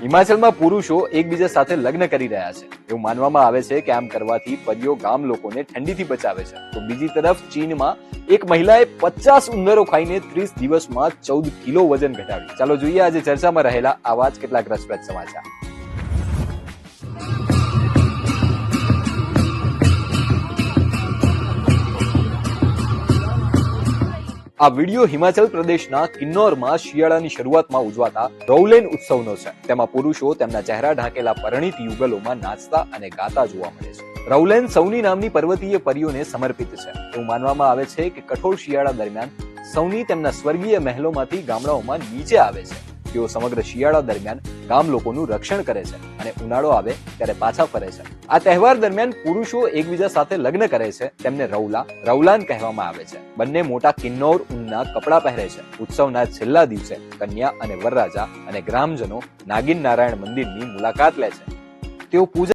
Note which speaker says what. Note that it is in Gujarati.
Speaker 1: હિમાચલમાં પુરુષો એકબીજા સાથે લગ્ન કરી રહ્યા છે. એવું માનવામાં આવે છે કે આમ કરવાથી પરીઓ ગામ લોકોને ઠંડીથી બચાવે છે. તો બીજી તરફ ચીનમાં એક મહિલાએ 50 ઉંદરો ખાઈને 30 દિવસમાં 14 કિલો વજન ઘટાડ્યું. ચાલો જોઈએ આજે ચર્ચામાં રહેલા આવા જ કેટલાક રસપ્રદ સમાચાર. આ વિડીયો હિમાચલ પ્રદેશના કિન્નોરમાં શિયાળાની શરૂઆતમાં ઉજવાતા રૌલેન ઉત્સવનો છે. તેમાં પુરુષો તેમના ચહેરા ઢાંકેલા પરિણીત યુગલોમાં નાચતા અને ગાતા જોવા મળે છે. રૌલેન સૌની નામની પર્વતીય પરીઓને સમર્પિત છે. એવું માનવામાં આવે છે કે કઠોર શિયાળા દરમિયાન સૌની તેમના સ્વર્ગીય મહેલોમાંથી ગામડાઓમાં નીચે આવે છે. તેઓ સમગ્ર શિયાળા દરમિયાન ગામ લોકોનું રક્ષણ કરે છે અને ઉનાળો આવે ત્યારે પાછા ફરે છે. આ તહેવાર દરમિયાન પુરુષો એકબીજા સાથે લગ્ન કરે છે. તેમને રૌલાન કહેવામાં આવે છે. બંને મોટા કિન્નોર ઊનના કપડા પહેરે છે. ઉત્સવના છેલ્લા દિવસે કન્યા અને વરરાજા અને ગ્રામજનો નાગિન નારાયણ મંદિરની મુલાકાત લે છે. તેઓ પૂજા